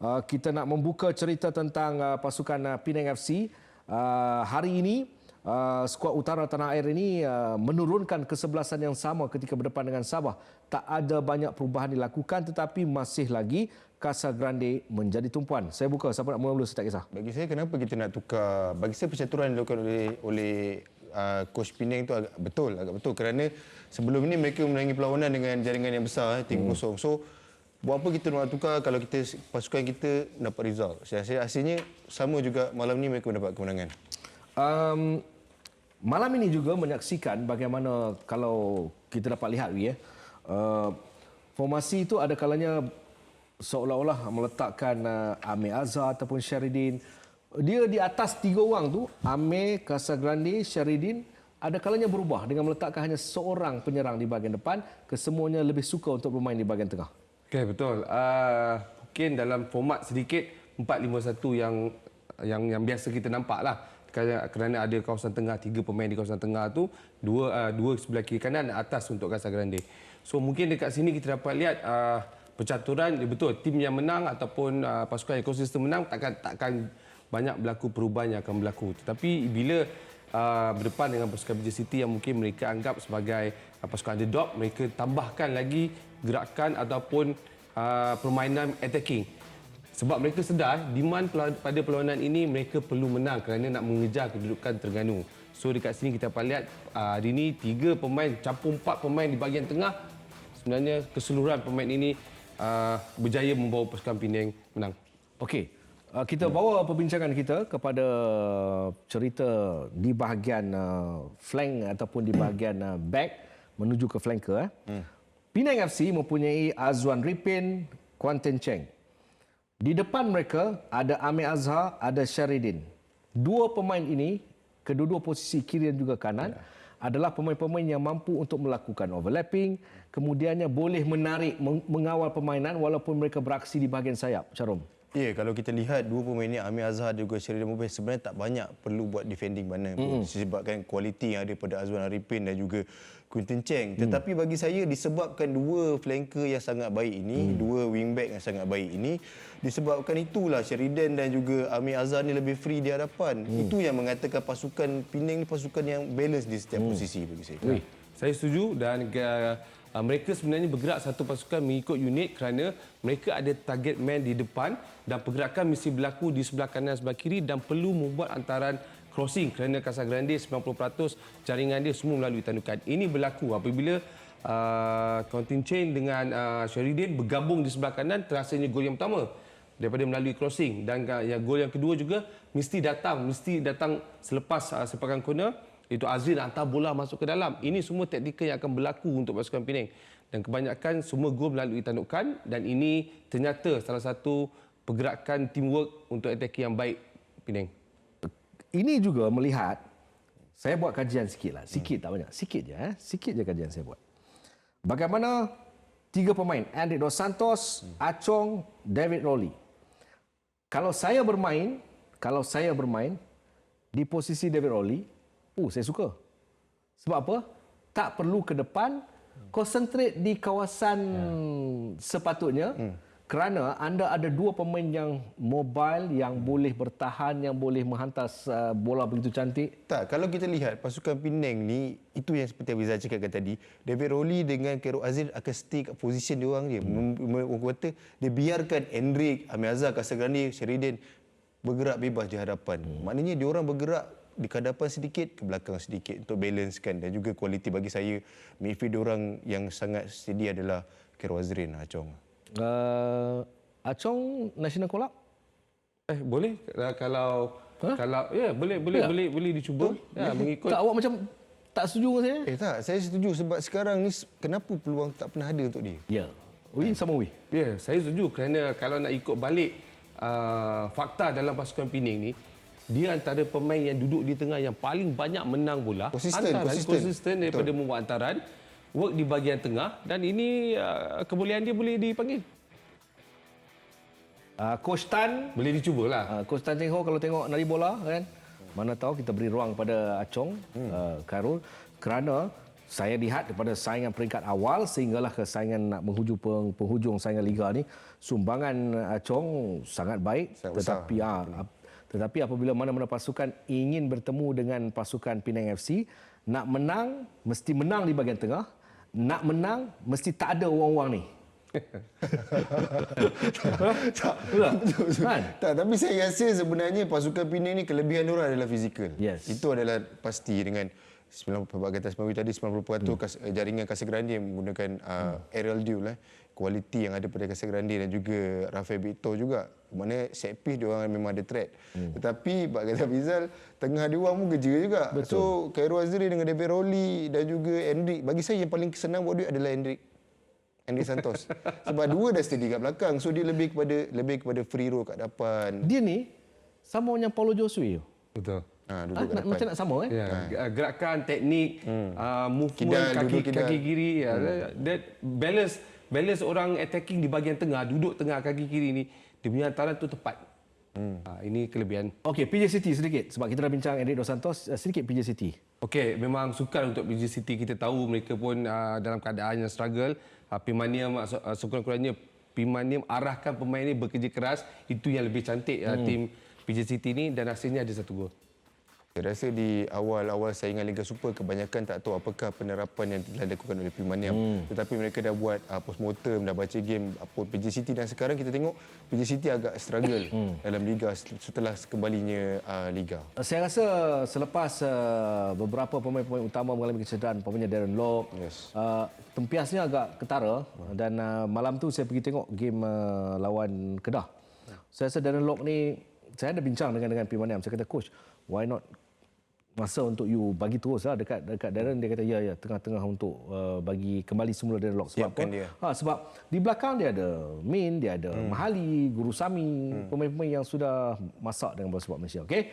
kita nak membuka cerita tentang pasukan Penang FC. Hari ini skuad utara tanah air ini menurunkan kesebelasan yang sama ketika berdepan dengan Sabah. Tak ada banyak perubahan dilakukan tetapi masih lagi Casa Grande menjadi tumpuan. Saya buka, siapa nak mula-mula, saya tak kisah. Bagi saya, kenapa kita nak tukar? Bagi saya percaturan yang dilakukan oleh coach Penang itu agak betul kerana sebelum ini mereka menangi perlawanan dengan jaringan yang besar 3-0. So buat apa kita nak tukar kalau pasukan kita dapat result? Saya rasa hasilnya sama juga malam ni mereka mendapat kemenangan. Malam ini juga menyaksikan bagaimana kalau kita dapat lihat formasi itu ada kalanya seolah-olah meletakkan Amir Azhar ataupun Shahridin. Dia di atas 3 orang tu, Amir, Casa Grande, Shahridin, ada kalanya berubah dengan meletakkan hanya seorang penyerang di bahagian depan. Kesemuanya lebih suka untuk bermain di bahagian tengah. Okey, betul. Mungkin dalam format sedikit 4-5-1 yang biasa kita nampak lah. Kerana ada kawasan tengah, 3 pemain di kawasan tengah tu, dua sebelah kiri kanan dan atas untuk Casa Grande. So mungkin dekat sini kita dapat lihat percaturan, betul, tim yang menang ataupun pasukan ekosistem menang takkan banyak berlaku perubahan yang akan berlaku. Tetapi bila berdepan dengan pasukan BJ City yang mungkin mereka anggap sebagai pasukan underdog, mereka tambahkan lagi gerakan ataupun permainan attacking. Sebab mereka sedar demand pada perlawanan ini mereka perlu menang kerana nak mengejar kedudukan Terengganu. So dekat sini kita dapat lihat hari ini 3 pemain campur 4 pemain di bahagian tengah. Sebenarnya keseluruhan pemain ini berjaya membawa pasukan Penang menang. Okey, kita bawa perbincangan kita kepada cerita di bahagian flank ataupun di bahagian back menuju ke flanker. Penang FC mempunyai Azwan Ripin, Quanten Cheng. Di depan mereka ada Amir Azhar, ada Shahridin. 2 pemain ini, kedua-dua posisi kiri dan juga kanan, adalah pemain-pemain yang mampu untuk melakukan overlapping, kemudiannya boleh menarik, mengawal permainan walaupun mereka beraksi di bahagian sayap. Sharom. Ya, kalau kita lihat 2 pemain ni, Amir Azhar dan juga Shahridin Mubin, sebenarnya tak banyak perlu buat defending mana pun disebabkan kualiti yang ada pada Azwan Arifin dan juga Quinten Cheng. Tetapi bagi saya disebabkan 2 flanker yang sangat baik ini, 2 wingback yang sangat baik ini, disebabkan itulah Shahridin dan juga Amir Azhar ni lebih free di hadapan. Itu yang mengatakan pasukan Penang ni pasukan yang balance di setiap posisi bagi saya. Saya setuju dan mereka sebenarnya bergerak satu pasukan mengikut unit kerana mereka ada target man di depan dan pergerakan mesti berlaku di sebelah kanan sebelah kiri dan perlu membuat antaran crossing kerana Casa Grande 90% jaringan dia semua melalui tandukan. Ini berlaku apabila Quanten Cheng dengan Shahridin bergabung di sebelah kanan, terasanya gol yang pertama daripada melalui crossing dan gol yang kedua juga mesti datang selepas sepakan corner. Itu Azrin hantar bola masuk ke dalam. Ini semua taktikal yang akan berlaku untuk pasukan Penang. Dan kebanyakan semua gol melalui tandukan dan ini ternyata salah satu pergerakan teamwork untuk attacking yang baik Penang. Ini juga melihat, saya buat kajian sikit lah. Sikit tak banyak. Sikit je. Sikit je kajian saya buat. Bagaimana 3 pemain, Andrik Dos Santos, Achong, David Rowley. Kalau saya bermain di posisi David Rowley, saya suka. Sebab apa? Tak perlu ke depan, konsentrate di kawasan sepatutnya kerana anda ada 2 pemain yang mobile, yang boleh bertahan, yang boleh menghantar bola begitu cantik. Tak, kalau kita lihat pasukan Penang ni, itu yang seperti Abizar cakapkan tadi, David Rowley dengan Khairul Aziz akan stay kat position dia orang je. Orang kata, dia biarkan Endrick, Amir Azhar, Casa Grande, Shahridin bergerak bebas di hadapan. Maknanya dia orang bergerak di hadapan sedikit, ke belakang sedikit untuk balancekan. Dan juga kualiti bagi saya midfield diorang yang sangat steady adalah Khairul Azrin, Achong. Achong National Call Up? Boleh kalau ya boleh dicuba mengikut. Tak, awak macam tak setuju dengan saya? Tak, saya setuju sebab sekarang ni kenapa peluang tak pernah ada untuk dia. Ya. Wi sama Wi. Ya, saya setuju kerana kalau nak ikut balik fakta dalam pasukan Penang ni, dia antara pemain yang duduk di tengah yang paling banyak menang bola. Konsisten daripada membuat antaran, work di bahagian tengah dan ini kebolehan dia boleh dipanggil. Coach Tan boleh dicubalah. Coach Tan Cheng Ho kalau tengok nari bola kan, mana tahu kita beri ruang pada Achong, Khairul kerana saya lihat daripada saingan peringkat awal sehinggalah ke saingan nak menghujung penghujung saingan liga ni, sumbangan Chong sangat baik. Sangat Tetapi apabila mana-mana pasukan ingin bertemu dengan pasukan Penang FC, nak menang mesti menang di bahagian tengah, nak menang mesti tak ada orang-orang ni. Tak, tapi saya rasa sebenarnya pasukan Penang ni kelebihan diorang adalah fizikal. Yes. Itu adalah pasti dengan 90% kata tadi 90% jaringan Casagrande yang menggunakan aerial duel kualiti yang ada pada Casagrande dan juga Rafael Victor juga. Mana set piece dia orang memang ada threat. Tetapi bab kata Fizal, tengah dia orang pun kerja juga. Betul. So Cairo Azri dengan David Rowley dan juga Hendrik, bagi saya yang paling senang buat dia adalah Hendrik Santos. Sebab dua dah steady kat belakang. So dia lebih kepada free roll kat depan. Dia ni sama macam Paulo Josue. Betul. Duduk kat depan. Macam nak sama Ya, gerakan, teknik, movement Kidal, duduk kidal. kaki kiri, that balance orang attacking di bahagian tengah, duduk tengah kaki kiri ni, dia punya hantaran tu tepat. Ini kelebihan. Okey, PJ City sedikit sebab kita dah bincang Hendrik Dos Santos, sedikit PJ City. Okey, memang sukar untuk PJ City. Kita tahu mereka pun dalam keadaan yang struggle. Pimaniam sekurang-kurangnya Pimaniam arahkan pemain ini bekerja keras. Itu yang lebih cantik tim PJ City ni dan hasilnya ada 1 gol. Saya rasa di awal-awal saingan Liga Super kebanyakan tak tahu apakah penerapan yang telah dilakukan oleh Pimaniam. Tetapi mereka dah buat postmortem, dah baca game apa PJ City dan sekarang kita tengok PJ City agak struggle dalam Liga setelah kembalinya Liga. Saya rasa selepas beberapa pemain-pemain utama mengalami kecederaan, umpamanya Darren Lock, Yes. tempiasnya agak ketara dan malam tu saya pergi tengok game lawan Kedah. Saya rasa Darren Lock ni, saya ada bincang dengan Pimaniam. Saya kata, coach, why not masa untuk you bagi terus lah dekat Darren. Dia kata ya tengah-tengah untuk bagi kembali semula Darren Lock. Sebab Siapkan apa? dia. Sebab di belakang dia ada Min, dia ada Mahali, Guru Sami, pemain-pemain yang sudah masak dengan bola sepak Malaysia. Okey.